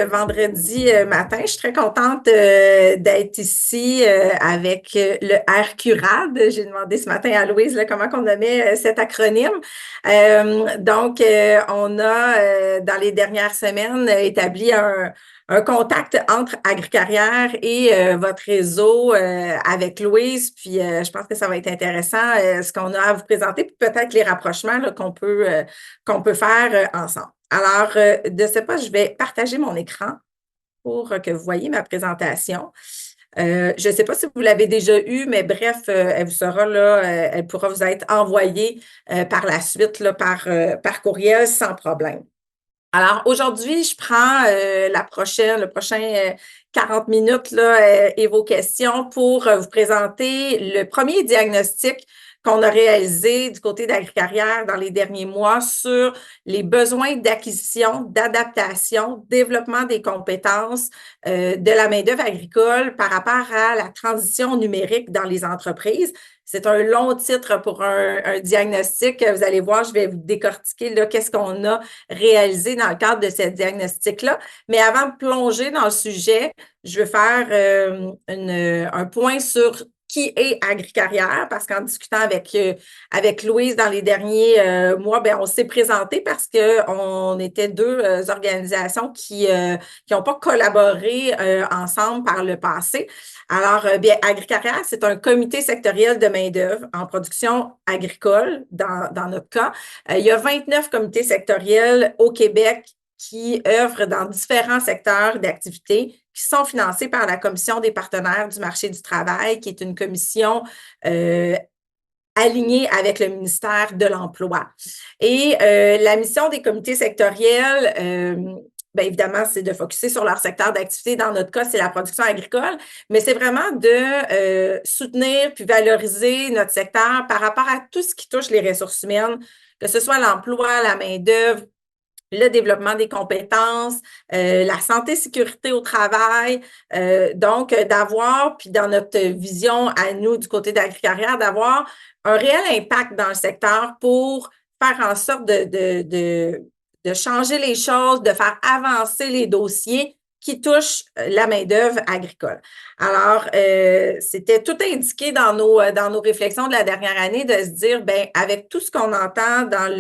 Vendredi matin, je suis très contente d'être ici avec le RQRAD. J'ai demandé ce matin à Louise là, comment on nommait cet acronyme. On a, dans les dernières semaines, établi un contact entre Agricarrière et votre réseau avec Louise. Puis, je pense que ça va être intéressant ce qu'on a à vous présenter, puis peut-être les rapprochements là, qu'on peut faire ensemble. De ce pas, je vais partager mon écran pour que vous voyez ma présentation. Je ne sais pas si vous l'avez déjà eue, mais bref, elle vous sera là, elle pourra vous être envoyée par la suite là, par courriel sans problème. Alors aujourd'hui, je prends le prochain 40 minutes là, et vos questions pour vous présenter le premier diagnostic qu'on a réalisé du côté d'Agricarrière dans les derniers mois sur les besoins d'acquisition, d'adaptation, développement des compétences de la main-d'œuvre agricole par rapport à la transition numérique dans les entreprises. C'est un long titre pour un diagnostic. Vous allez voir, je vais vous décortiquer là, qu'est-ce qu'on a réalisé dans le cadre de ce diagnostic-là. Mais avant de plonger dans le sujet, je veux faire un point sur qui est Agricarrière, parce qu'en discutant avec Louise dans les derniers mois, ben, on s'est présenté parce qu'on était deux organisations qui n'ont pas collaboré ensemble par le passé. Agricarrière, c'est un comité sectoriel de main-d'œuvre en production agricole, dans notre cas. Il y a 29 comités sectoriels au Québec qui œuvrent dans différents secteurs d'activité qui sont financés par la Commission des partenaires du marché du travail, qui est une commission alignée avec le ministère de l'Emploi. Et la mission des comités sectoriels, bien évidemment, c'est de focusser sur leur secteur d'activité. Dans notre cas, c'est la production agricole, mais c'est vraiment de soutenir puis valoriser notre secteur par rapport à tout ce qui touche les ressources humaines, que ce soit l'emploi, la main-d'œuvre, le développement des compétences, la santé-sécurité au travail. D'avoir, puis dans notre vision à nous du côté d'Agricarrière, d'avoir un réel impact dans le secteur pour faire en sorte de changer les choses, de faire avancer les dossiers qui touchent la main-d'œuvre agricole. C'était tout indiqué dans nos réflexions de la dernière année de se dire, ben avec tout ce qu'on entend dans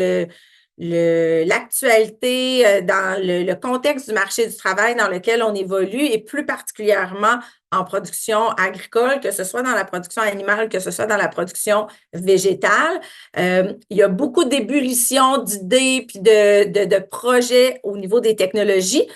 l'actualité, dans le contexte du marché du travail dans lequel on évolue et plus particulièrement en production agricole, que ce soit dans la production animale, que ce soit dans la production végétale. Il y a beaucoup d'ébullition d'idées puis de projets au niveau des technologies.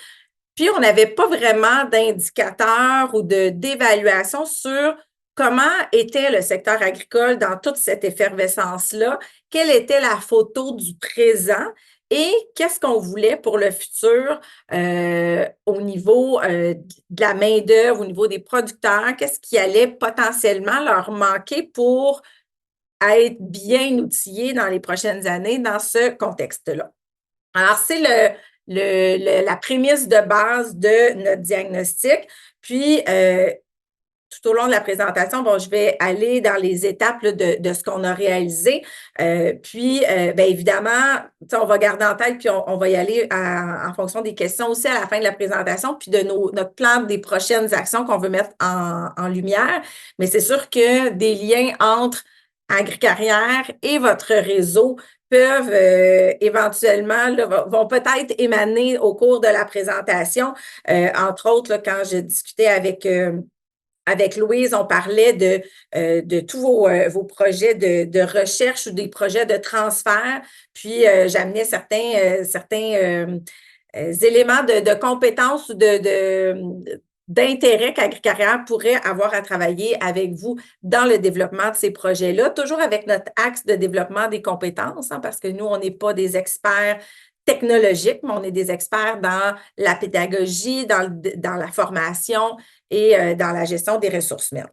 Puis, on n'avait pas vraiment d'indicateurs ou d'évaluation sur comment était le secteur agricole dans toute cette effervescence-là, quelle était la photo du présent et qu'est-ce qu'on voulait pour le futur au niveau de la main-d'œuvre, au niveau des producteurs, qu'est-ce qui allait potentiellement leur manquer pour être bien outillés dans les prochaines années dans ce contexte-là. Alors, c'est la prémisse de base de notre diagnostic. Puis, tout au long de la présentation, bon, je vais aller dans les étapes là, de ce qu'on a réalisé. Bien évidemment, on va garder en tête, puis on va y aller en fonction des questions aussi à la fin de la présentation, puis de notre plan des prochaines actions qu'on veut mettre en lumière. Mais c'est sûr que des liens entre Agricarrière et votre réseau peuvent éventuellement, là, vont peut-être émaner au cours de la présentation. Entre autres, là, quand je discutais avec Louise, on parlait de tous vos projets de recherche ou des projets de transfert. Puis, j'amenais certains éléments de compétences ou d'intérêt qu'Agricarrière pourrait avoir à travailler avec vous dans le développement de ces projets-là, toujours avec notre axe de développement des compétences, hein, parce que nous, on n'est pas des experts technologiques, mais on est des experts dans la pédagogie, dans la formation et dans la gestion des ressources humaines.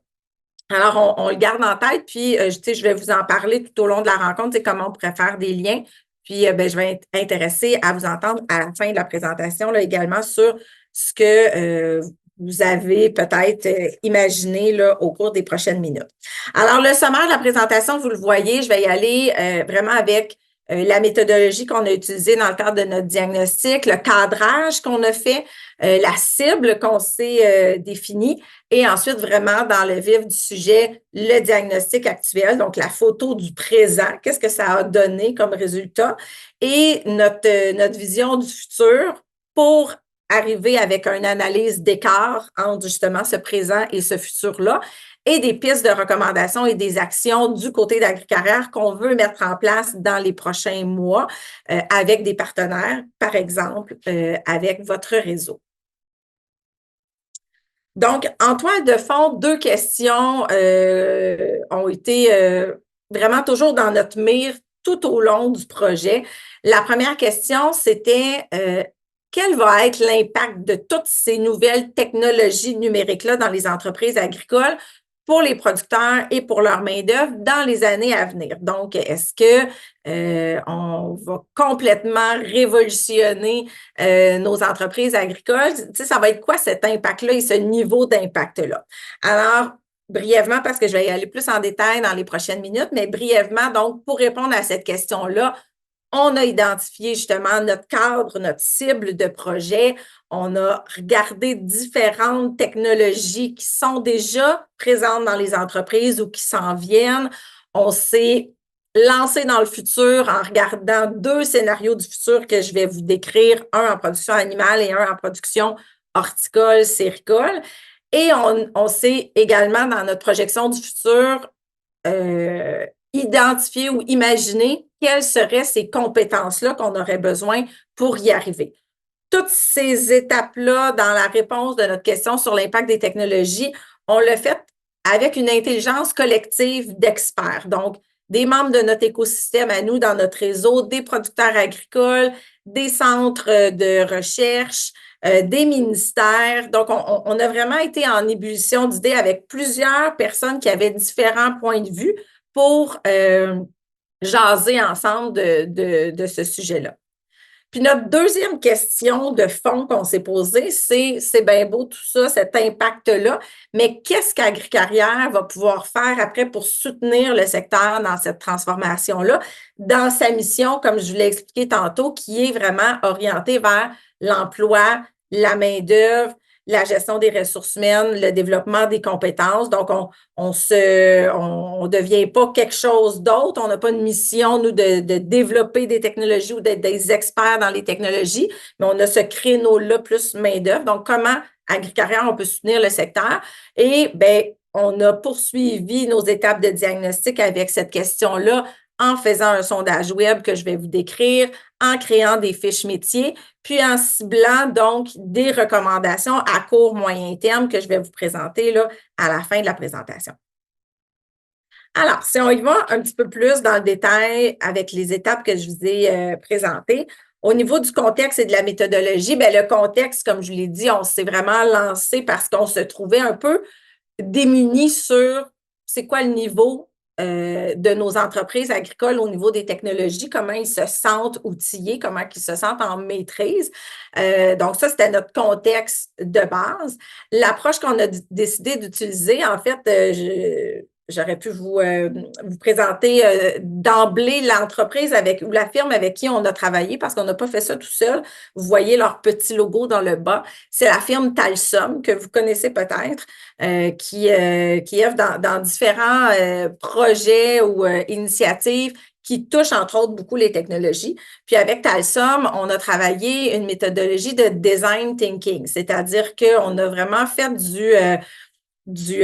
Alors, on le garde en tête, puis je vais vous en parler tout au long de la rencontre, comment on pourrait faire des liens. Puis, je vais être intéressée à vous entendre à la fin de la présentation là, également sur ce que vous avez peut-être imaginé là, au cours des prochaines minutes. Alors, le sommaire de la présentation, vous le voyez, je vais y aller vraiment avec la méthodologie qu'on a utilisée dans le cadre de notre diagnostic, le cadrage qu'on a fait, la cible qu'on s'est définie et ensuite vraiment dans le vif du sujet, le diagnostic actuel, donc la photo du présent, qu'est-ce que ça a donné comme résultat et notre vision du futur pour arriver avec une analyse d'écart entre justement ce présent et ce futur-là et des pistes de recommandations et des actions du côté d'AgriCarrière qu'on veut mettre en place dans les prochains mois avec des partenaires, par exemple, avec votre réseau. Donc, en toile de fond, deux questions ont été vraiment toujours dans notre mire tout au long du projet. La première question, c'était quel va être l'impact de toutes ces nouvelles technologies numériques-là dans les entreprises agricoles pour les producteurs et pour leur main-d'œuvre dans les années à venir? Donc, est-ce que on va complètement révolutionner nos entreprises agricoles? Tu sais, ça va être quoi cet impact-là et ce niveau d'impact-là? Alors, brièvement, parce que je vais y aller plus en détail dans les prochaines minutes, mais brièvement, donc, pour répondre à cette question-là, on a identifié justement notre cadre, notre cible de projet. On a regardé différentes technologies qui sont déjà présentes dans les entreprises ou qui s'en viennent. On s'est lancé dans le futur en regardant deux scénarios du futur que je vais vous décrire, un en production animale et un en production horticole, séricole. Et on s'est également, dans notre projection du futur, identifier ou imaginer quelles seraient ces compétences-là qu'on aurait besoin pour y arriver. Toutes ces étapes-là dans la réponse de notre question sur l'impact des technologies, on l'a fait avec une intelligence collective d'experts. Donc, des membres de notre écosystème à nous, dans notre réseau, des producteurs agricoles, des centres de recherche, des ministères. Donc, on a vraiment été en ébullition d'idées avec plusieurs personnes qui avaient différents points de vue pour jaser ensemble de ce sujet-là. Puis notre deuxième question de fond qu'on s'est posée, c'est bien beau tout ça, cet impact-là, mais qu'est-ce qu'AgriCarrière va pouvoir faire après pour soutenir le secteur dans cette transformation-là, dans sa mission, comme je vous l'ai expliqué tantôt, qui est vraiment orientée vers l'emploi, la main-d'œuvre, la gestion des ressources humaines, le développement des compétences. Donc, on devient pas quelque chose d'autre. On n'a pas une mission, nous, de développer des technologies ou d'être des experts dans les technologies, mais on a ce créneau-là plus main-d'œuvre. Donc, comment AgriCarrière, on peut soutenir le secteur? Et bien, on a poursuivi nos étapes de diagnostic avec cette question-là en faisant un sondage web que je vais vous décrire, en créant des fiches métiers, puis en ciblant donc des recommandations à court, moyen terme que je vais vous présenter là, à la fin de la présentation. Alors, si on y va un petit peu plus dans le détail avec les étapes que je vous ai présentées, au niveau du contexte et de la méthodologie, bien, le contexte, comme je l'ai dit, on s'est vraiment lancé parce qu'on se trouvait un peu démunis sur c'est quoi le niveau de nos entreprises agricoles au niveau des technologies, comment ils se sentent outillés, comment ils se sentent en maîtrise. Donc, ça, c'était notre contexte de base. L'approche qu'on a décidé d'utiliser, en fait, j'aurais pu vous présenter d'emblée l'entreprise ou la firme avec qui on a travaillé parce qu'on n'a pas fait ça tout seul. Vous voyez leur petit logo dans le bas. C'est la firme Talsum que vous connaissez peut-être, qui œuvre dans différents projets ou initiatives qui touchent entre autres beaucoup les technologies. Puis avec Talsum, on a travaillé une méthodologie de design thinking, c'est-à-dire qu'on a vraiment fait du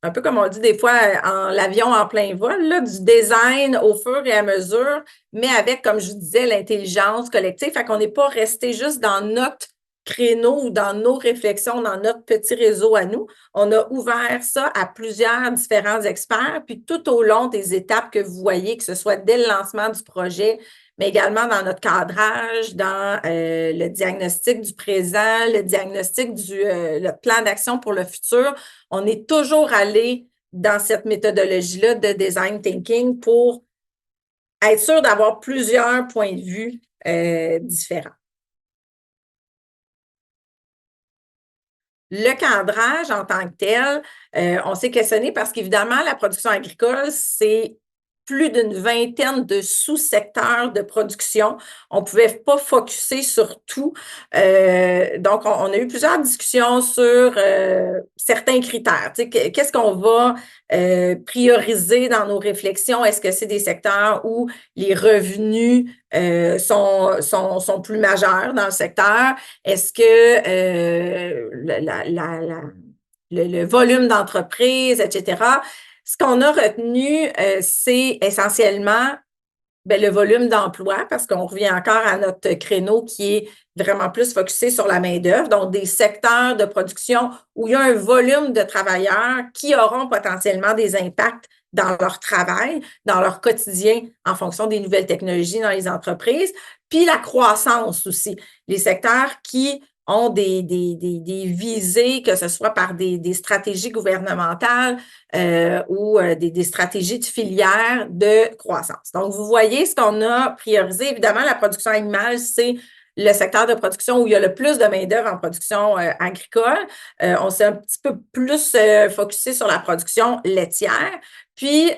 un peu comme on dit des fois en l'avion en plein vol, là, du design au fur et à mesure, mais avec, comme je vous disais, l'intelligence collective. Fait qu'on n'est pas resté juste dans notre créneau ou dans nos réflexions, dans notre petit réseau à nous. On a ouvert ça à plusieurs différents experts, puis tout au long des étapes que vous voyez, que ce soit dès le lancement du projet, mais également dans notre cadrage, dans le diagnostic du présent, le diagnostic le plan d'action pour le futur. On est toujours allé dans cette méthodologie-là de design thinking pour être sûr d'avoir plusieurs points de vue différents. Le cadrage en tant que tel, on s'est questionné parce qu'évidemment, la production agricole, c'est plus d'une vingtaine de sous-secteurs de production. On ne pouvait pas focusser sur tout. Donc, on a eu plusieurs discussions sur certains critères. Tu sais, qu'est-ce qu'on va prioriser dans nos réflexions? Est-ce que c'est des secteurs où les revenus sont plus majeurs dans le secteur? Est-ce que le volume d'entreprise, etc. Ce qu'on a retenu, c'est essentiellement le volume d'emploi, parce qu'on revient encore à notre créneau qui est vraiment plus focusé sur la main-d'œuvre, donc des secteurs de production où il y a un volume de travailleurs qui auront potentiellement des impacts dans leur travail, dans leur quotidien, en fonction des nouvelles technologies dans les entreprises, puis la croissance aussi. Les secteurs qui ont des visées, que ce soit par des stratégies gouvernementales ou des stratégies de filière de croissance. Donc, vous voyez ce qu'on a priorisé. Évidemment, la production animale, c'est le secteur de production où il y a le plus de main-d'œuvre en production agricole. On s'est un petit peu plus focusé sur la production laitière. Puis,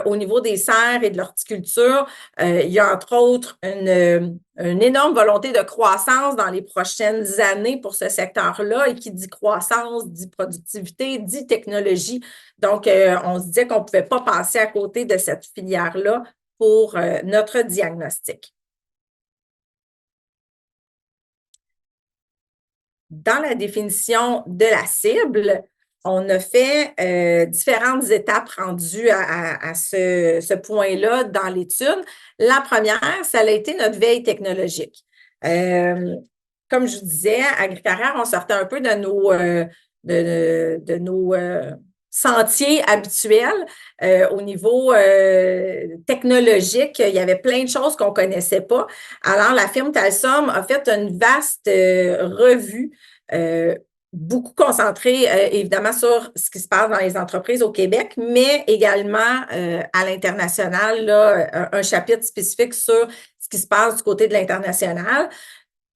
au niveau des serres et de l'horticulture, il y a entre autres une énorme volonté de croissance dans les prochaines années pour ce secteur-là. Et qui dit croissance, dit productivité, dit technologie. Donc, on se disait qu'on ne pouvait pas passer à côté de cette filière-là pour notre diagnostic. Dans la définition de la cible, on a fait différentes étapes rendues à ce point-là dans l'étude. La première, ça a été notre veille technologique. Comme je vous disais, à Agricarrière, on sortait un peu de nos sentiers habituels au niveau technologique. Il y avait plein de choses qu'on ne connaissait pas. Alors, la firme Talsom a fait une vaste revue beaucoup concentrée évidemment sur ce qui se passe dans les entreprises au Québec, mais également à l'international, là, un chapitre spécifique sur ce qui se passe du côté de l'international.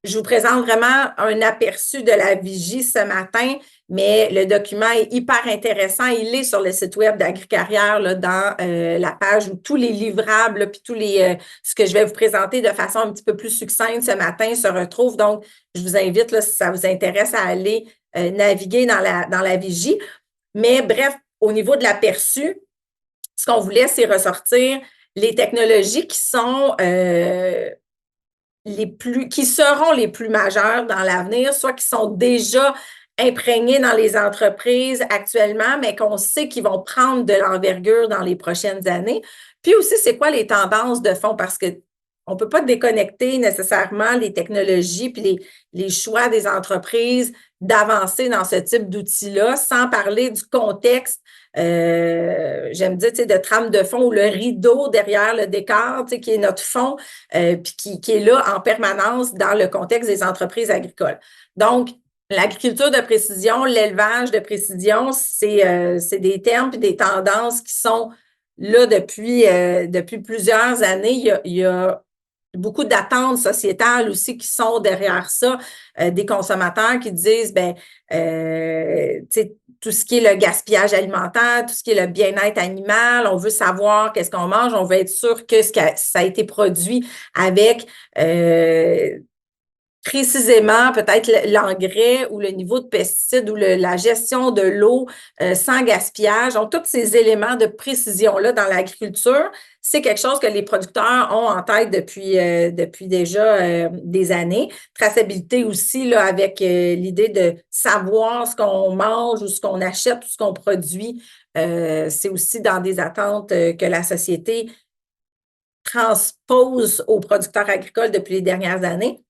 Je vous présente vraiment un aperçu de la vigie ce matin, mais le document est hyper intéressant. Il est sur le site web d'Agricarrière, là, dans la page où tous les livrables, puis ce que je vais vous présenter de façon un petit peu plus succincte ce matin se retrouvent. Donc, je vous invite, là, si ça vous intéresse, à aller naviguer dans la vigie. Mais bref, au niveau de l'aperçu, ce qu'on voulait, c'est ressortir les technologies qui sont qui seront les plus majeures dans l'avenir, soit qui sont déjà imprégnés dans les entreprises actuellement, mais qu'on sait qu'ils vont prendre de l'envergure dans les prochaines années. Puis aussi, c'est quoi les tendances de fond? Parce que on ne peut pas déconnecter nécessairement les technologies puis les choix des entreprises d'avancer dans ce type d'outils-là sans parler du contexte, j'aime dire, de trame de fond ou le rideau derrière le décor, qui est notre fond, puis qui est là en permanence dans le contexte des entreprises agricoles. Donc, l'agriculture de précision, l'élevage de précision, c'est des termes et des tendances qui sont là depuis plusieurs années. Il y a beaucoup d'attentes sociétales aussi qui sont derrière ça, des consommateurs qui disent, tout ce qui est le gaspillage alimentaire, tout ce qui est le bien-être animal, on veut savoir qu'est-ce qu'on mange, on veut être sûr que ça a été produit avec précisément peut-être l'engrais ou le niveau de pesticides ou la gestion de l'eau sans gaspillage. Donc, tous ces éléments de précision-là dans l'agriculture, c'est quelque chose que les producteurs ont en tête depuis déjà des années. Traçabilité aussi, là, avec l'idée de savoir ce qu'on mange ou ce qu'on achète ou ce qu'on produit. C'est aussi dans des attentes que la société transpose aux producteurs agricoles depuis les dernières années.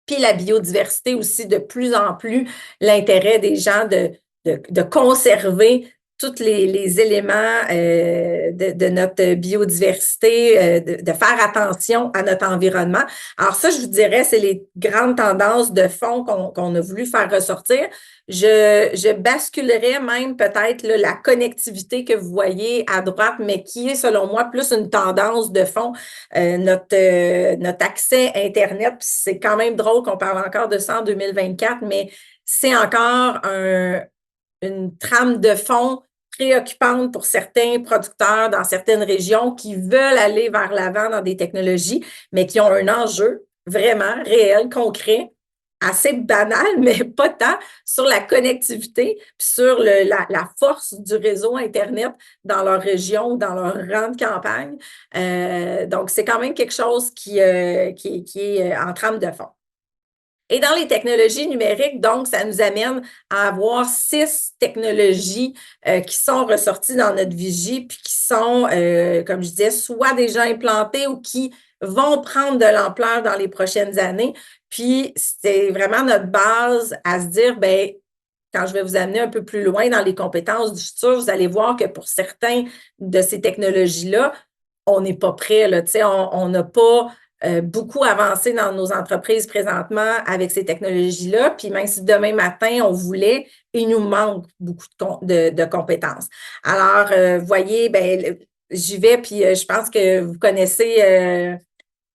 Puis la biodiversité aussi, de plus en plus, l'intérêt des gens de conserver tous les éléments de notre biodiversité, de faire attention à notre environnement. Alors ça, je vous dirais, c'est les grandes tendances de fond qu'on a voulu faire ressortir. Je basculerais même peut-être là, la connectivité que vous voyez à droite, mais qui est, selon moi, plus une tendance de fond. Notre accès Internet, c'est quand même drôle qu'on parle encore de ça en 2024, mais c'est encore une trame de fond préoccupante pour certains producteurs dans certaines régions qui veulent aller vers l'avant dans des technologies, mais qui ont un enjeu vraiment réel, concret, assez banal, mais pas tant, sur la connectivité, puis sur la force du réseau Internet dans leur région ou dans leur rang de campagne. Donc, c'est quand même quelque chose qui est en trame de fond. Et dans les technologies numériques, donc, ça nous amène à avoir 6 technologies qui sont ressorties dans notre vigie, puis qui sont, comme je disais, soit déjà implantées ou qui vont prendre de l'ampleur dans les prochaines années. Puis, c'est vraiment notre base à se dire, ben, quand je vais vous amener un peu plus loin dans les compétences du futur, vous allez voir que pour certains de ces technologies-là, on n'est pas prêt, là, on n'a pas beaucoup avancé dans nos entreprises présentement avec ces technologies-là. Puis même si demain matin, on voulait, il nous manque beaucoup de compétences. Alors, vous voyez, ben, j'y vais, puis je pense que vous connaissez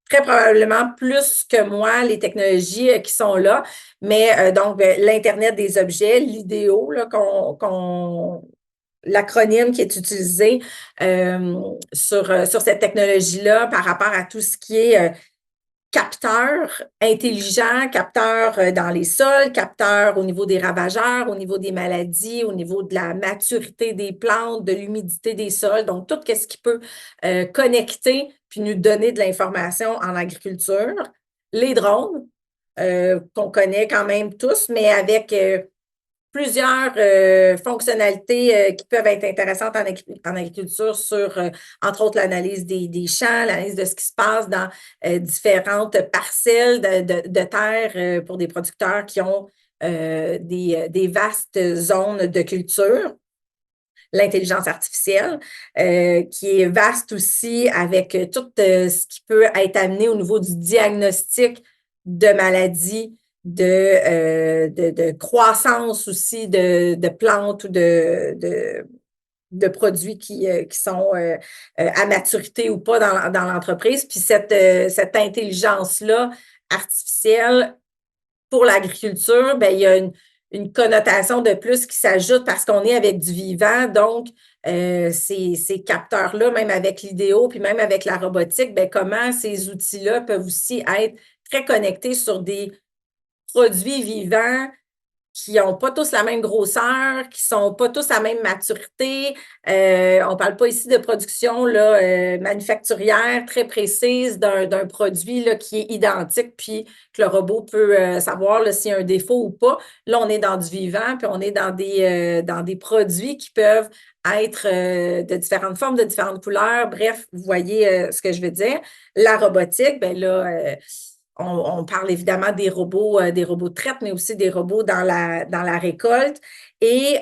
très probablement plus que moi les technologies qui sont là. Mais donc, l'Internet des objets, l'IDEO, là, l'acronyme qui est utilisé sur cette technologie-là par rapport à tout ce qui est capteurs intelligents, capteurs dans les sols, capteurs au niveau des ravageurs, au niveau des maladies, au niveau de la maturité des plantes, de l'humidité des sols. Donc, tout ce qui peut connecter puis nous donner de l'information en agriculture. Les drones, qu'on connaît quand même tous, mais avec plusieurs fonctionnalités qui peuvent être intéressantes en agriculture sur, entre autres, l'analyse des champs, l'analyse de ce qui se passe dans différentes parcelles de terre pour des producteurs qui ont des vastes zones de culture. L'intelligence artificielle, qui est vaste aussi avec tout ce qui peut être amené au niveau du diagnostic de maladies, de croissance aussi de plantes ou de produits qui sont à maturité ou pas dans l'entreprise. Puis cette intelligence-là artificielle pour l'agriculture, ben, il y a une connotation de plus qui s'ajoute parce qu'on est avec du vivant. Donc, ces capteurs-là, même avec l'IDEO, puis même avec la robotique, ben, comment ces outils-là peuvent aussi être très connectés sur des produits vivants qui n'ont pas tous la même grosseur, qui ne sont pas tous à la même maturité. On ne parle pas ici de production là, manufacturière très précise d'un produit là, qui est identique, puis que le robot peut savoir s'il y a un défaut ou pas. Là, on est dans du vivant, puis on est dans des produits qui peuvent être de différentes formes, de différentes couleurs. Bref, vous voyez ce que je veux dire. La robotique, bien là, on parle évidemment des robots de traite, mais aussi des robots dans la récolte. Et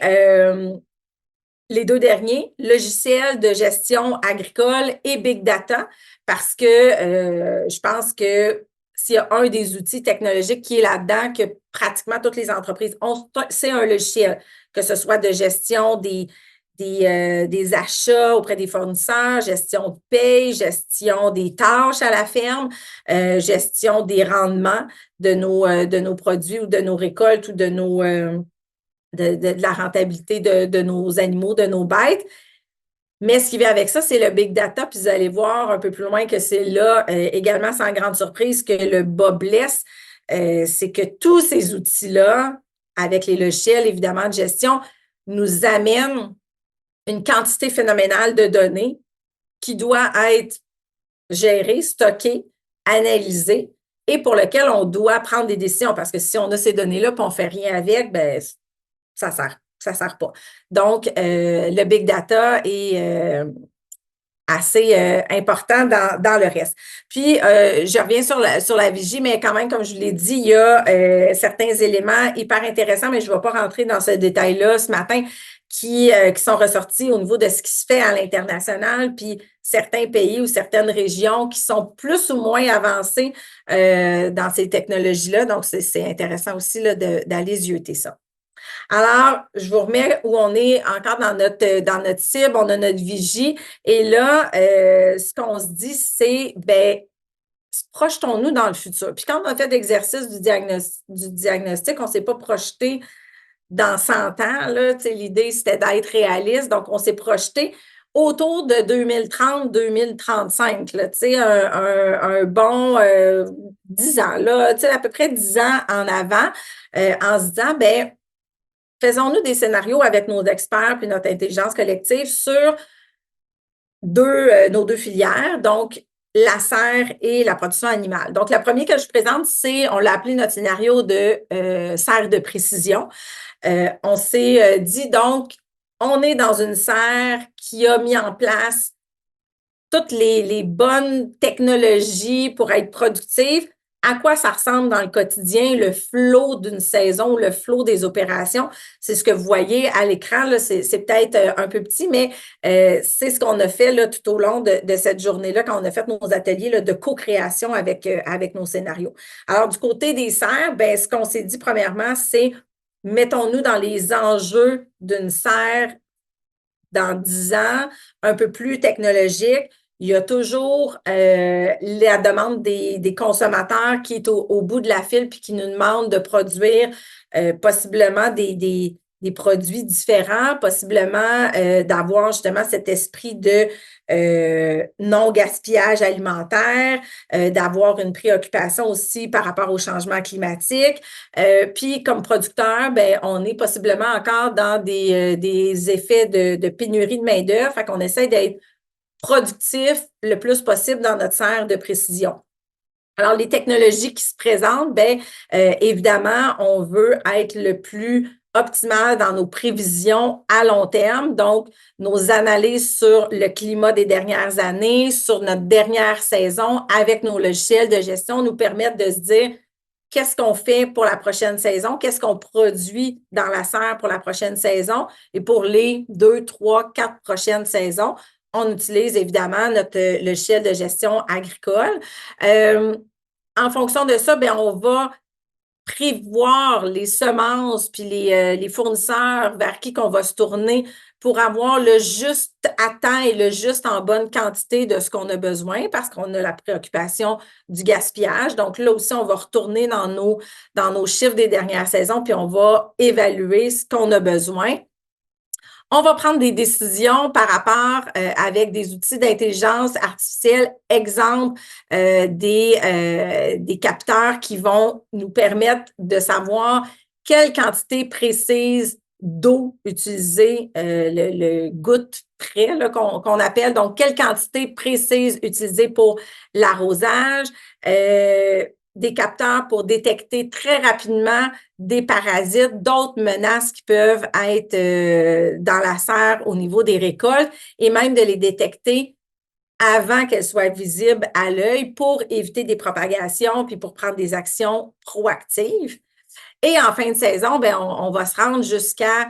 les 2 derniers, logiciels de gestion agricole et big data, parce que je pense que s'il y a un des outils technologiques qui est là-dedans, que pratiquement toutes les entreprises ont, c'est un logiciel, que ce soit de gestion des achats auprès des fournisseurs, gestion de paye, gestion des tâches à la ferme, gestion des rendements de nos produits ou de nos récoltes ou de la rentabilité de nos animaux, de nos bêtes. Mais ce qui vient avec ça, c'est le big data. Puis vous allez voir un peu plus loin que c'est là également sans grande surprise que le bas blesse. C'est que tous ces outils-là, avec les logiciels évidemment de gestion, nous amènent une quantité phénoménale de données qui doit être gérée, stockée, analysée et pour lequel on doit prendre des décisions parce que si on a ces données-là et on ne fait rien avec, ben ça sert pas. Donc, le big data est assez important dans le reste. Puis, je reviens sur la vigie, mais quand même, comme je vous l'ai dit, il y a certains éléments hyper intéressants, mais je ne vais pas rentrer dans ce détail-là ce matin, qui sont ressortis au niveau de ce qui se fait à l'international, puis certains pays ou certaines régions qui sont plus ou moins avancées dans ces technologies-là. Donc, c'est intéressant aussi là, d'aller zioter ça. Alors, je vous remets où on est encore dans notre cible, on a notre vigie. Et là, ce qu'on se dit, c'est, ben, projetons-nous dans le futur. Puis quand on a fait l'exercice du diagnostic, on ne s'est pas projeté dans 100 ans, là, l'idée, c'était d'être réaliste. Donc, on s'est projeté autour de 2030-2035, là, un bon 10 ans, là, à peu près 10 ans en avant, en se disant, ben, faisons-nous des scénarios avec nos experts puis notre intelligence collective sur nos deux filières, donc la serre et la production animale. Donc, la première que je présente, on l'a appelé notre scénario de serre de précision. On s'est dit donc, on est dans une serre qui a mis en place toutes les bonnes technologies pour être productive. À quoi ça ressemble dans le quotidien, le flot d'une saison, le flot des opérations? C'est ce que vous voyez à l'écran, là, c'est peut-être un peu petit, mais c'est ce qu'on a fait là, tout au long de cette journée-là, quand on a fait nos ateliers là, de co-création avec nos scénarios. Alors, du côté des serres, ben, ce qu'on s'est dit premièrement, c'est mettons-nous dans les enjeux d'une serre dans 10 ans, un peu plus technologique. Il y a toujours la demande des consommateurs qui est au bout de la file puis qui nous demandent de produire possiblement des produits différents, possiblement d'avoir justement cet esprit de non-gaspillage alimentaire, d'avoir une préoccupation aussi par rapport au changement climatique. Puis, comme producteur, ben, on est possiblement encore dans des effets de pénurie de main-d'œuvre. Fait qu'on essaie d'être productif le plus possible dans notre serre de précision. Alors, les technologies qui se présentent, bien, évidemment, on veut être le plus optimal dans nos prévisions à long terme. Donc, nos analyses sur le climat des dernières années, sur notre dernière saison avec nos logiciels de gestion nous permettent de se dire qu'est-ce qu'on fait pour la prochaine saison, qu'est-ce qu'on produit dans la serre pour la prochaine saison et pour les 2, 3, 4 prochaines saisons. On utilise évidemment notre logiciel de gestion agricole. En fonction de ça, bien, on va prévoir les semences puis les fournisseurs vers qui qu'on va se tourner pour avoir le juste à temps et le juste en bonne quantité de ce qu'on a besoin parce qu'on a la préoccupation du gaspillage. Donc là aussi, on va retourner dans nos chiffres des dernières saisons puis on va évaluer ce qu'on a besoin. On va prendre des décisions par rapport avec des outils d'intelligence artificielle, exemple des capteurs qui vont nous permettre de savoir quelle quantité précise d'eau utiliser, le goutte près qu'on appelle, donc quelle quantité précise utiliser pour l'arrosage, des capteurs pour détecter très rapidement des parasites, d'autres menaces qui peuvent être dans la serre au niveau des récoltes et même de les détecter avant qu'elles soient visibles à l'œil pour éviter des propagations puis pour prendre des actions proactives. Et en fin de saison, bien, on va se rendre jusqu'à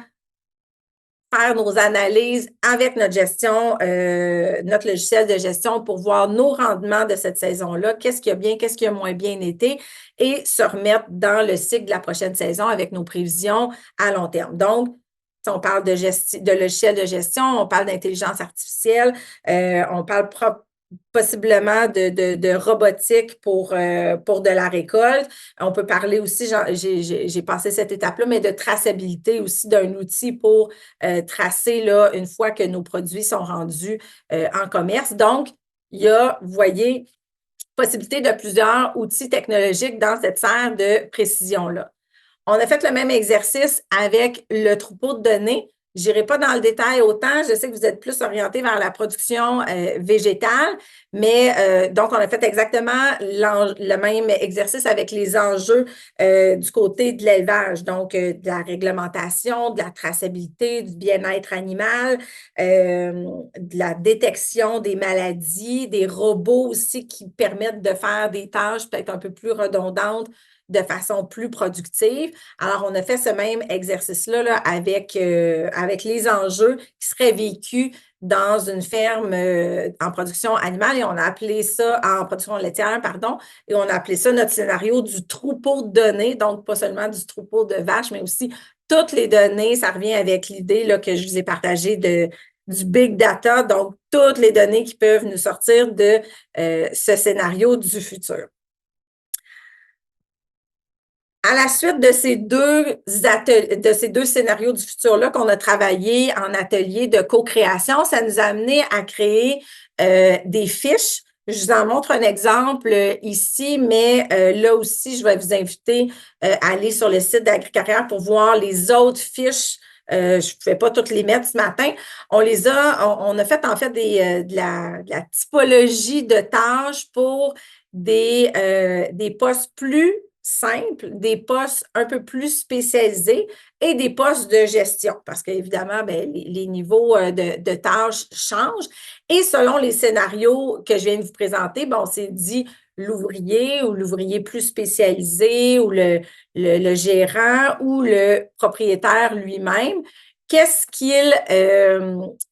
faire nos analyses avec notre gestion, notre logiciel de gestion pour voir nos rendements de cette saison-là, qu'est-ce qui a bien, qu'est-ce qui a moins bien été, et se remettre dans le cycle de la prochaine saison avec nos prévisions à long terme. Donc, si on parle de logiciel de gestion, on parle d'intelligence artificielle, on parle possiblement de robotique pour de la récolte. On peut parler aussi, j'ai passé cette étape-là, mais de traçabilité aussi d'un outil pour tracer là, une fois que nos produits sont rendus en commerce. Donc, il y a, vous voyez, possibilité de plusieurs outils technologiques dans cette serre de précision-là. On a fait le même exercice avec le troupeau de données. Je n'irai pas dans le détail autant. Je sais que vous êtes plus orienté vers la production végétale, mais donc, on a fait exactement le même exercice avec les enjeux du côté de l'élevage, donc de la réglementation, de la traçabilité, du bien-être animal, de la détection des maladies, des robots aussi qui permettent de faire des tâches peut-être un peu plus redondantes de façon plus productive. Alors, on a fait ce même exercice-là là, avec les enjeux qui seraient vécus dans une ferme en production animale et on a appelé ça, en production laitière, pardon, et on a appelé ça notre scénario du troupeau de données, donc pas seulement du troupeau de vaches, mais aussi toutes les données. Ça revient avec l'idée là, que je vous ai partagée du big data, donc toutes les données qui peuvent nous sortir de ce scénario du futur. À la suite de de ces deux scénarios du futur-là qu'on a travaillé en atelier de co-création, ça nous a amené à créer des fiches. Je vous en montre un exemple ici, mais là aussi, je vais vous inviter à aller sur le site d'AgriCarrière pour voir les autres fiches. Je ne pouvais pas toutes les mettre ce matin. On a fait en fait de la typologie de tâches pour des postes plus simples, des postes un peu plus spécialisés et des postes de gestion, parce qu'évidemment, ben, les niveaux de tâches changent. Et selon les scénarios que je viens de vous présenter, bon, on s'est dit l'ouvrier ou l'ouvrier plus spécialisé ou le gérant ou le propriétaire lui-même, qu'est-ce qu'il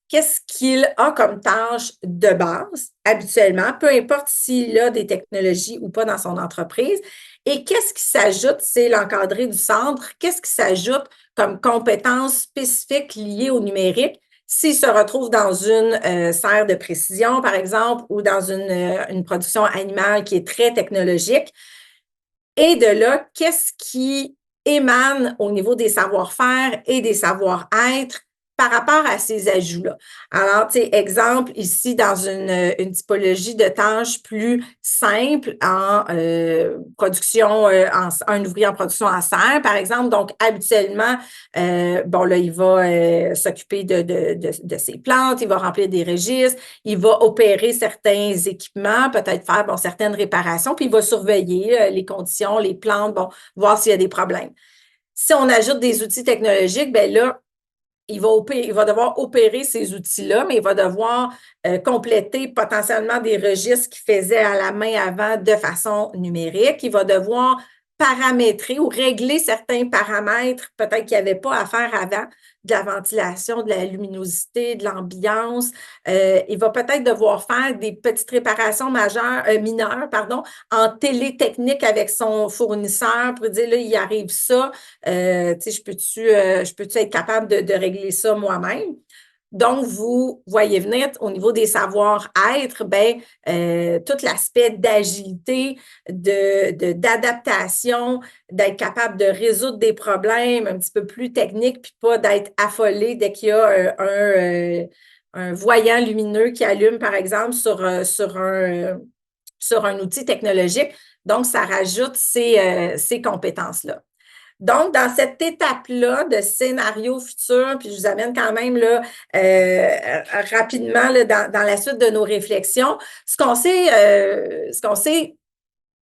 qu'est-ce qu'il a comme tâche de base habituellement, peu importe s'il a des technologies ou pas dans son entreprise. Et qu'est-ce qui s'ajoute, c'est l'encadré du centre, qu'est-ce qui s'ajoute comme compétences spécifiques liées au numérique s'il se retrouve dans une serre de précision, par exemple, ou dans une production animale qui est très technologique. Et de là, qu'est-ce qui émane au niveau des savoir-faire et des savoir-être par rapport à ces ajouts-là. Alors, tu sais, exemple, ici, dans une typologie de tâches plus simple en production, un ouvrier en production en serre, par exemple. Donc, habituellement, bon, là, il va s'occuper de ses plantes, il va remplir des registres, il va opérer certains équipements, peut-être faire, bon, certaines réparations, puis il va surveiller les conditions, les plantes, bon, voir s'il y a des problèmes. Si on ajoute des outils technologiques, bien là, il va devoir opérer ces outils-là, mais il va devoir compléter potentiellement des registres qu'il faisait à la main avant de façon numérique. Il va devoir paramétrer ou régler certains paramètres peut-être qu'il n'y avait pas à faire avant, de la ventilation, de la luminosité, de l'ambiance. Il va peut-être devoir faire des petites réparations mineures, pardon, en télétechnique avec son fournisseur pour dire, là, il arrive ça, tu sais, je peux-tu être capable de régler ça moi-même? Donc, vous voyez venir au niveau des savoir-être, ben, tout l'aspect d'agilité, d'adaptation, d'être capable de résoudre des problèmes un petit peu plus techniques, puis pas d'être affolé dès qu'il y a un voyant lumineux qui allume, par exemple, sur un outil technologique. Donc, ça rajoute ces compétences-là. Donc, dans cette étape-là de scénario futur, puis je vous amène quand même là, rapidement là, dans la suite de nos réflexions, ce qu'on s'est,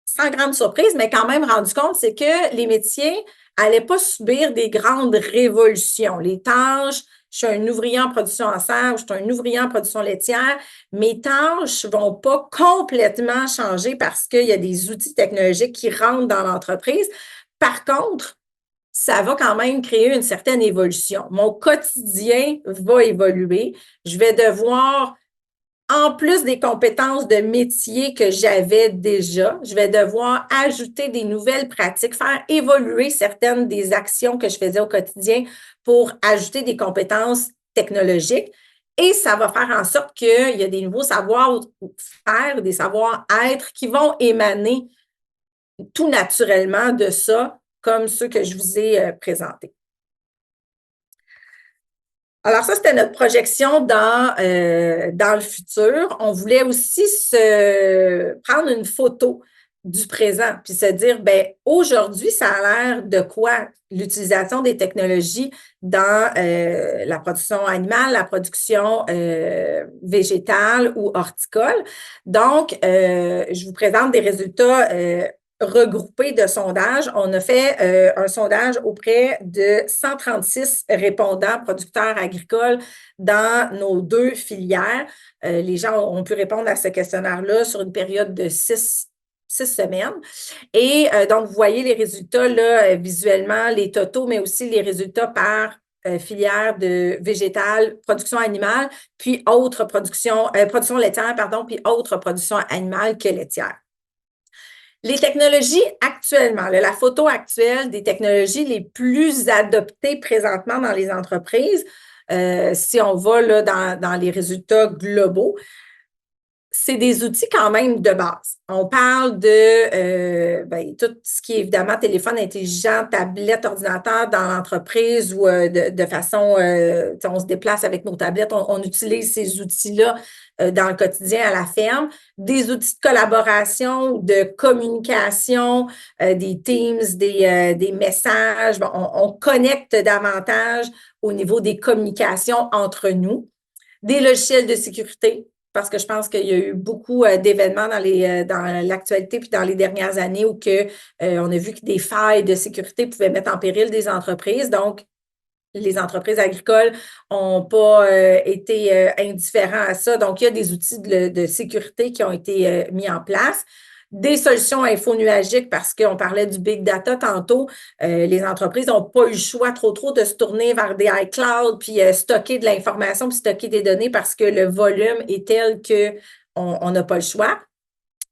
sans grande surprise, mais quand même rendu compte, c'est que les métiers n'allaient pas subir des grandes révolutions. Les tâches, je suis un ouvrier en production en serre, je suis un ouvrier en production laitière, mes tâches ne vont pas complètement changer parce qu'il y a des outils technologiques qui rentrent dans l'entreprise. Par contre, ça va quand même créer une certaine évolution. Mon quotidien va évoluer. Je vais devoir, en plus des compétences de métier que j'avais déjà, je vais devoir ajouter des nouvelles pratiques, faire évoluer certaines des actions que je faisais au quotidien pour ajouter des compétences technologiques. Et ça va faire en sorte qu'il y a des nouveaux savoir-faire, des savoir-être qui vont émaner tout naturellement de ça, comme ceux que je vous ai présentés. Alors ça, c'était notre projection dans le futur. On voulait aussi prendre une photo du présent, puis se dire, ben aujourd'hui, ça a l'air de quoi l'utilisation des technologies dans la production animale, la production végétale ou horticole. Donc, je vous présente des résultats regroupés de sondages. On a fait un sondage auprès de 136 répondants producteurs agricoles dans nos deux filières. Les gens ont pu répondre à ce questionnaire-là sur une période de six semaines. Et donc, vous voyez les résultats là, visuellement, les totaux, mais aussi les résultats par filière de végétale, production animale, puis autres production laitière, pardon, puis autres productions animales que laitières. Les technologies actuellement, la photo actuelle des technologies les plus adoptées présentement dans les entreprises, si on va là, dans les résultats globaux, c'est des outils quand même de base. On parle de tout ce qui est évidemment téléphone intelligent, tablette, ordinateur dans l'entreprise ou de façon, on se déplace avec nos tablettes, on utilise ces outils-là dans le quotidien à la ferme. Des outils de collaboration, de communication, des Teams, des messages. Bon, on connecte davantage au niveau des communications entre nous. Des logiciels de sécurité, parce que je pense qu'il y a eu beaucoup d'événements dans l'actualité puis dans les dernières années où on a vu que des failles de sécurité pouvaient mettre en péril des entreprises. Donc, les entreprises agricoles n'ont pas été indifférents à ça. Donc, il y a des outils de sécurité qui ont été mis en place. Des solutions infonuagiques parce qu'on parlait du big data tantôt. Les entreprises n'ont pas eu le choix trop de se tourner vers des iCloud puis stocker de l'information puis stocker des données parce que le volume est tel qu'on n'a pas le choix.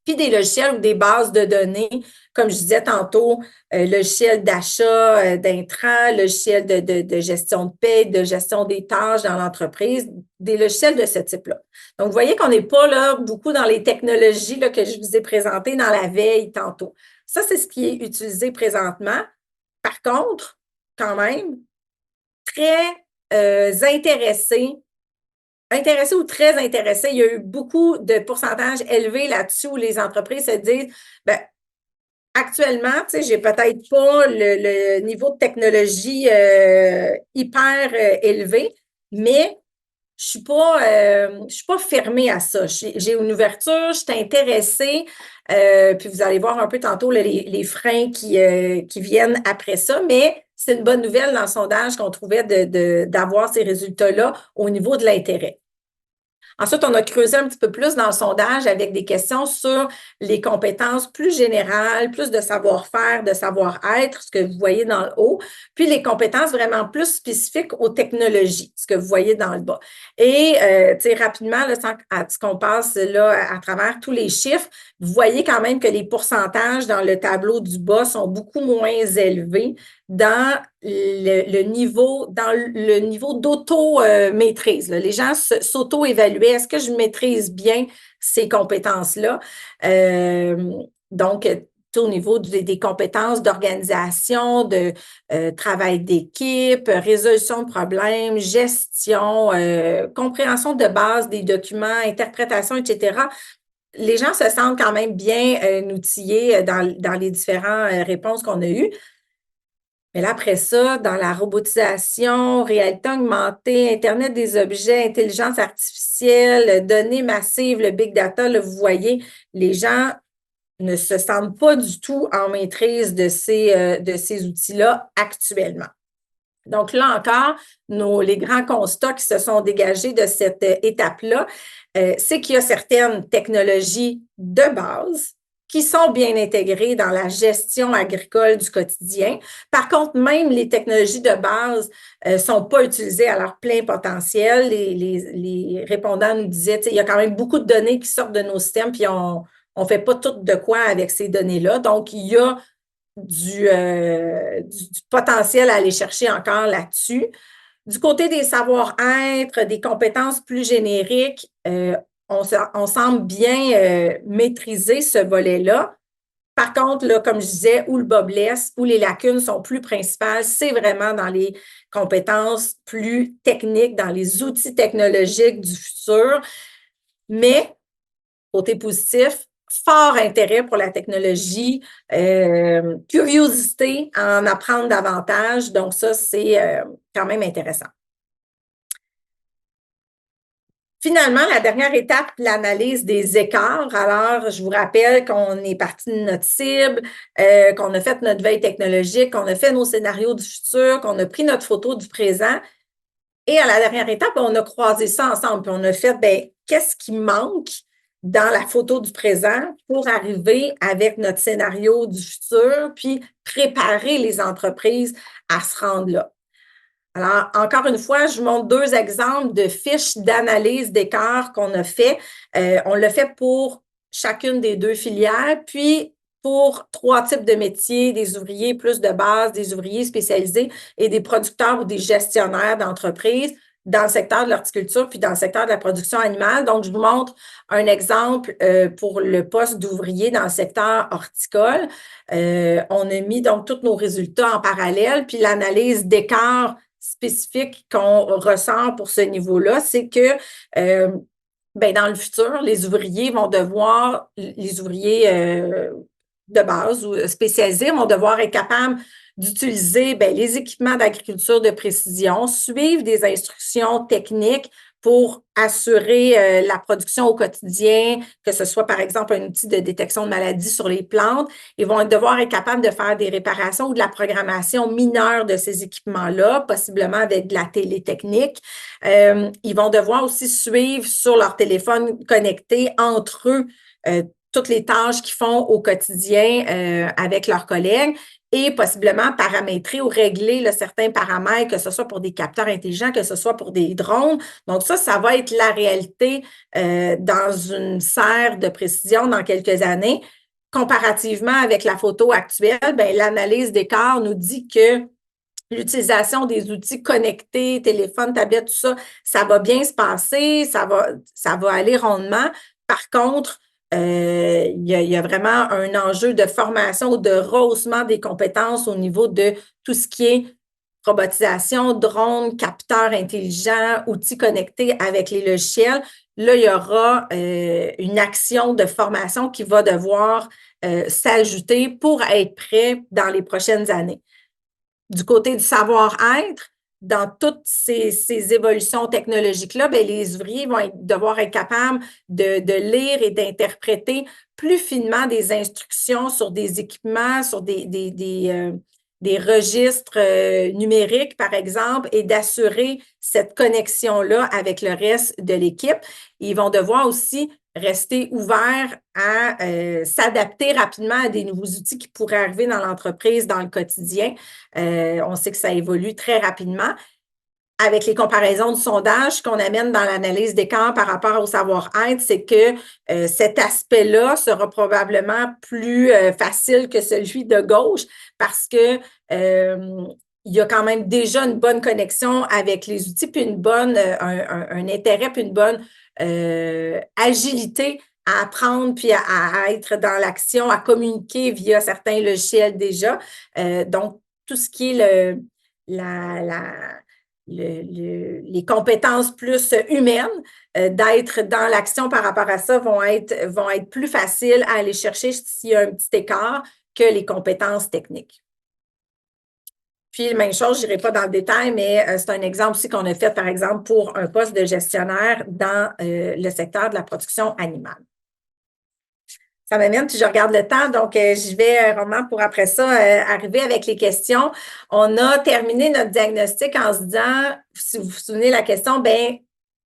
Puis des logiciels ou des bases de données, comme je disais tantôt, logiciels d'achat d'intrants, logiciels de gestion de paie, de gestion des tâches dans l'entreprise, des logiciels de ce type-là. Donc, vous voyez qu'on n'est pas là beaucoup dans les technologies là, que je vous ai présentées dans la veille tantôt. Ça, c'est ce qui est utilisé présentement. Par contre, quand même, très intéressés ou très intéressés. Il y a eu beaucoup de pourcentages élevés là-dessus où les entreprises se disent, bien, actuellement, tu sais, j'ai peut-être pas le niveau de technologie hyper élevé, mais je suis pas fermée à ça. J'ai une ouverture, je suis intéressée, puis vous allez voir un peu tantôt là, les freins qui viennent après ça, mais c'est une bonne nouvelle dans le sondage qu'on trouvait d'avoir ces résultats-là au niveau de l'intérêt. Ensuite, on a creusé un petit peu plus dans le sondage avec des questions sur les compétences plus générales, plus de savoir-faire, de savoir-être, ce que vous voyez dans le haut, puis les compétences vraiment plus spécifiques aux technologies, ce que vous voyez dans le bas. Et, tu sais, rapidement, là, sans qu'on passe là, à travers tous les chiffres, vous voyez quand même que les pourcentages dans le tableau du bas sont beaucoup moins élevés dans le niveau d'auto-maîtrise. Les gens s'auto-évaluaient. Est-ce que je maîtrise bien ces compétences-là? Donc, au niveau des compétences d'organisation, de travail d'équipe, résolution de problèmes, gestion, compréhension de base des documents, interprétation, etc. Les gens se sentent quand même bien outillés dans les différentes réponses qu'on a eues. Mais là, après ça, dans la robotisation, réalité augmentée, Internet des objets, intelligence artificielle, données massives, le big data, là, vous voyez, les gens ne se sentent pas du tout en maîtrise de ces outils-là actuellement. Donc là encore, les grands constats qui se sont dégagés de cette étape-là, c'est qu'il y a certaines technologies de base qui sont bien intégrées dans la gestion agricole du quotidien. Par contre, même les technologies de base ne sont pas utilisées à leur plein potentiel. Les répondants nous disaient, il y a quand même beaucoup de données qui sortent de nos systèmes, puis on ne fait pas tout de quoi avec ces données-là. Donc, il y a du potentiel à aller chercher encore là-dessus. Du côté des savoir-être, des compétences plus génériques, on semble bien maîtriser ce volet-là. Par contre, là, comme je disais, où le bas blesse, où les lacunes sont plus principales, c'est vraiment dans les compétences plus techniques, dans les outils technologiques du futur. Mais, côté positif, fort intérêt pour la technologie, curiosité à en apprendre davantage. Donc, ça, c'est quand même intéressant. Finalement, la dernière étape, l'analyse des écarts. Alors, je vous rappelle qu'on est parti de notre cible, qu'on a fait notre veille technologique, qu'on a fait nos scénarios du futur, qu'on a pris notre photo du présent. Et à la dernière étape, on a croisé ça ensemble. Puis on a fait, bien, qu'est-ce qui manque dans la photo du présent pour arriver avec notre scénario du futur, puis préparer les entreprises à se rendre là. Alors, encore une fois, je vous montre deux exemples de fiches d'analyse d'écart qu'on a fait. On l'a fait pour chacune des deux filières, puis pour trois types de métiers, des ouvriers plus de base, des ouvriers spécialisés et des producteurs ou des gestionnaires d'entreprise. dans le secteur de l'horticulture puis dans le secteur de la production animale. Donc, je vous montre un exemple pour le poste d'ouvrier dans le secteur horticole. On a mis donc tous nos résultats en parallèle, puis l'analyse d'écart spécifique qu'on ressent pour ce niveau-là, c'est que ben, dans le futur, les ouvriers de base ou spécialisés vont devoir être capables d'utiliser les équipements d'agriculture de précision, suivre des instructions techniques pour assurer la production au quotidien, que ce soit par exemple un outil de détection de maladies sur les plantes. Ils vont devoir être capables de faire des réparations ou de la programmation mineure de ces équipements-là, possiblement avec de la télétechnique. Ils vont devoir aussi suivre sur leur téléphone connecté entre eux toutes les tâches qu'ils font au quotidien avec leurs collègues et possiblement paramétrer ou régler certains paramètres, que ce soit pour des capteurs intelligents, que ce soit pour des drones. Donc ça va être la réalité dans une serre de précision dans quelques années. Comparativement avec la photo actuelle, l'analyse d'écart nous dit que l'utilisation des outils connectés, téléphone, tablette, tout ça, ça va bien se passer, ça va aller rondement. Par contre, il y a vraiment un enjeu de formation ou de rehaussement des compétences au niveau de tout ce qui est robotisation, drones, capteurs intelligents, outils connectés avec les logiciels. Là, il y aura une action de formation qui va devoir s'ajouter pour être prêt dans les prochaines années. Du côté du savoir-être, dans toutes ces évolutions technologiques-là, les ouvriers vont devoir être capables de lire et d'interpréter plus finement des instructions sur des équipements, sur des registres numériques, par exemple, et d'assurer cette connexion-là avec le reste de l'équipe. Ils vont devoir aussi rester ouverts à s'adapter rapidement à des nouveaux outils qui pourraient arriver dans l'entreprise dans le quotidien. On sait que ça évolue très rapidement. Avec les comparaisons de sondage qu'on amène dans l'analyse d'écart par rapport au savoir-être, c'est que cet aspect-là sera probablement plus facile que celui de gauche parce que il y a quand même déjà une bonne connexion avec les outils, puis un intérêt, puis une bonne agilité à apprendre, puis à être dans l'action, à communiquer via certains logiciels déjà. Donc, tout ce qui est les compétences plus humaines, d'être dans l'action par rapport à ça vont être plus faciles à aller chercher s'il y a un petit écart que les compétences techniques. Puis, même chose, je n'irai pas dans le détail, mais c'est un exemple aussi qu'on a fait, par exemple, pour un poste de gestionnaire dans le secteur de la production animale. Ça m'amène, puis je regarde le temps, donc je vais vraiment pour après ça arriver avec les questions. On a terminé notre diagnostic en se disant, si vous vous souvenez la question,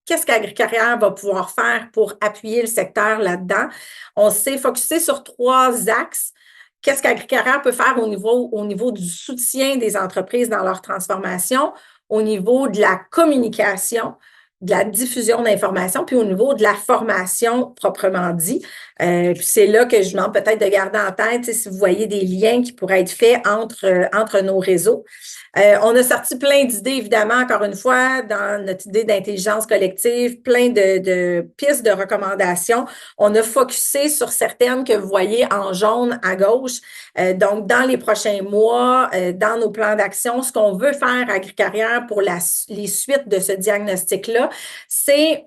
qu'est-ce qu'AgriCarrière va pouvoir faire pour appuyer le secteur là-dedans? On s'est focusé sur 3 axes. Qu'est-ce qu'AgriCarrière peut faire au niveau du soutien des entreprises dans leur transformation, au niveau de la communication, de la diffusion d'informations, puis au niveau de la formation proprement dit. Puis c'est là que je demande peut-être de garder en tête si vous voyez des liens qui pourraient être faits entre nos réseaux. On a sorti plein d'idées, évidemment, encore une fois, dans notre idée d'intelligence collective, plein de pistes de recommandations. On a focusé sur certaines que vous voyez en jaune à gauche. Donc, dans les prochains mois, dans nos plans d'action, ce qu'on veut faire à AgriCarrière pour les suites de ce diagnostic-là, c'est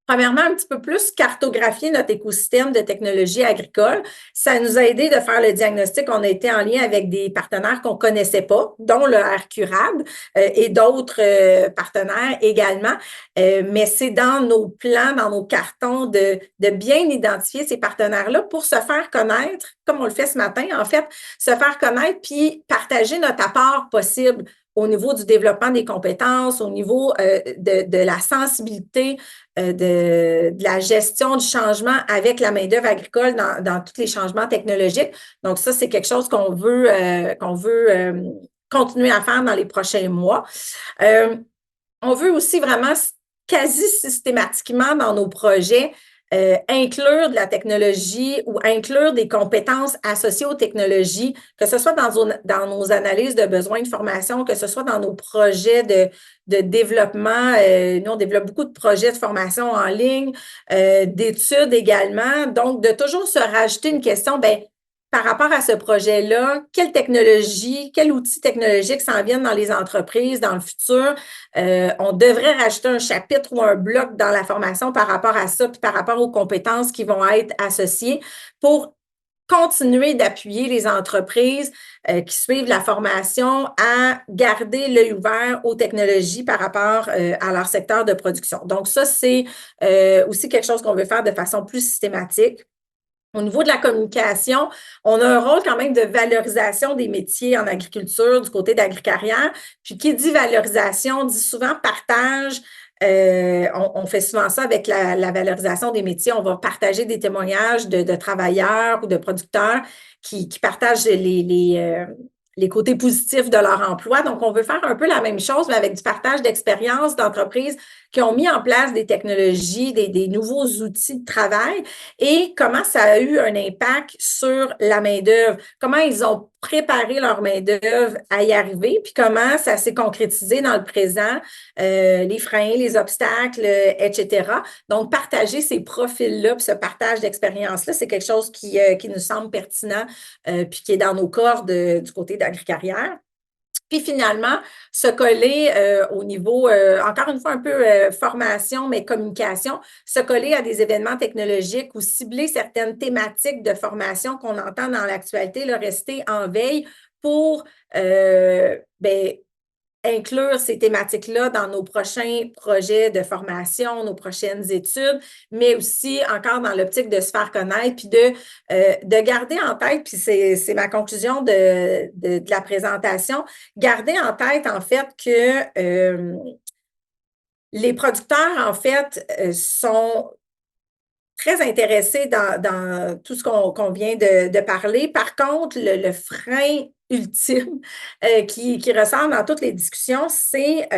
premièrement, un petit peu plus cartographier notre écosystème de technologie agricole. Ça nous a aidé de faire le diagnostic. On a été en lien avec des partenaires qu'on ne connaissait pas, dont le RQRAD et d'autres partenaires également. Mais c'est dans nos plans, dans nos cartons de bien identifier ces partenaires-là pour se faire connaître, comme on le fait ce matin, en fait, se faire connaître puis partager notre apport possible au niveau du développement des compétences, au niveau de la sensibilité, de la gestion du changement avec la main-d'œuvre agricole dans tous les changements technologiques. Donc, ça, c'est quelque chose qu'on veut continuer à faire dans les prochains mois. On veut aussi vraiment quasi systématiquement dans nos projets inclure de la technologie ou inclure des compétences associées aux technologies, que ce soit dans nos analyses de besoins de formation, que ce soit dans nos projets de développement. Nous, on développe beaucoup de projets de formation en ligne, d'études également. Donc, de toujours se rajouter une question, bien, par rapport à ce projet-là, quelle technologie, quel outil technologique s'en viennent dans les entreprises dans le futur? On devrait rajouter un chapitre ou un bloc dans la formation par rapport à ça, puis par rapport aux compétences qui vont être associées pour continuer d'appuyer les entreprises qui suivent la formation à garder l'œil ouvert aux technologies par rapport à leur secteur de production. Donc, ça, c'est aussi quelque chose qu'on veut faire de façon plus systématique. Au niveau de la communication, on a un rôle quand même de valorisation des métiers en agriculture du côté d'AgriCarrière. Puis qui dit valorisation dit souvent partage. On fait souvent ça avec la valorisation des métiers. On va partager des témoignages de travailleurs ou de producteurs qui partagent les côtés positifs de leur emploi. Donc, on veut faire un peu la même chose, mais avec du partage d'expériences d'entreprises qui ont mis en place des technologies, des nouveaux outils de travail et comment ça a eu un impact sur la main-d'œuvre, comment ils ont préparé leur main-d'œuvre à y arriver, puis comment ça s'est concrétisé dans le présent, les freins, les obstacles, etc. Donc, partager ces profils-là, puis ce partage d'expérience-là, c'est quelque chose qui nous semble pertinent, puis qui est dans nos cordes du côté d'AgriCarrière. Puis finalement, se coller au niveau, encore une fois, un peu formation, mais communication, se coller à des événements technologiques ou cibler certaines thématiques de formation qu'on entend dans l'actualité, rester en veille pour inclure ces thématiques-là dans nos prochains projets de formation, nos prochaines études, mais aussi encore dans l'optique de se faire connaître, puis de garder en tête, puis c'est ma conclusion de la présentation, garder en tête en fait que les producteurs en fait sont très intéressés dans tout ce qu'on vient de parler. Par contre, le frein ultime qui ressort dans toutes les discussions, c'est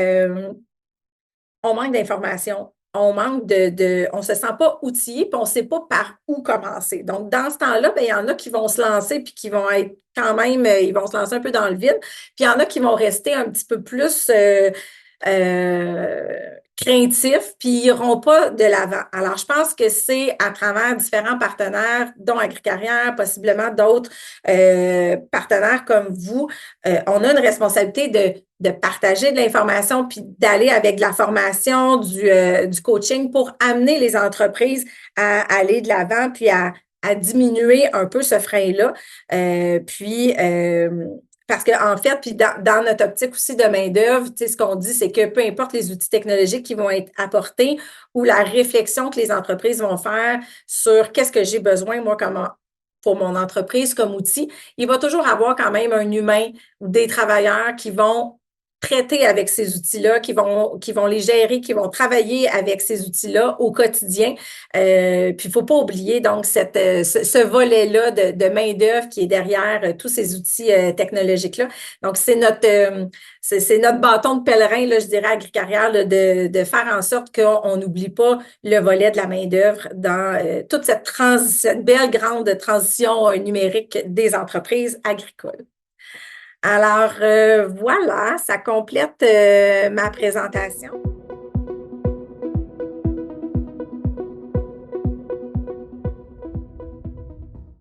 on manque d'informations. On manque on ne se sent pas outillé, puis on ne sait pas par où commencer. Donc, dans ce temps-là, il y en a qui vont se lancer, puis qui vont être quand même, ils vont se lancer un peu dans le vide. Puis il y en a qui vont rester un petit peu plus craintifs, puis ils n'iront pas de l'avant. Alors, je pense que c'est à travers différents partenaires, dont AgriCarrière, possiblement d'autres partenaires comme vous, on a une responsabilité de partager de l'information, puis d'aller avec de la formation, du coaching pour amener les entreprises à aller de l'avant, puis à diminuer un peu ce frein-là. Parce qu'en fait, puis dans notre optique aussi de main-d'œuvre, ce qu'on dit, c'est que peu importe les outils technologiques qui vont être apportés ou la réflexion que les entreprises vont faire sur qu'est-ce que j'ai besoin, moi, pour mon entreprise comme outil, il va toujours avoir quand même un humain ou des travailleurs qui vont traiter avec ces outils-là, qui vont les gérer, qui vont travailler avec ces outils-là au quotidien. Puis, il ne faut pas oublier donc ce volet-là de main-d'œuvre qui est derrière tous ces outils technologiques-là. Donc, c'est notre bâton de pèlerin, là, je dirais, AgriCarrière, là, de faire en sorte qu'on n'oublie pas le volet de la main-d'œuvre dans toute cette belle grande transition numérique des entreprises agricoles. Alors, voilà, ça complète ma présentation.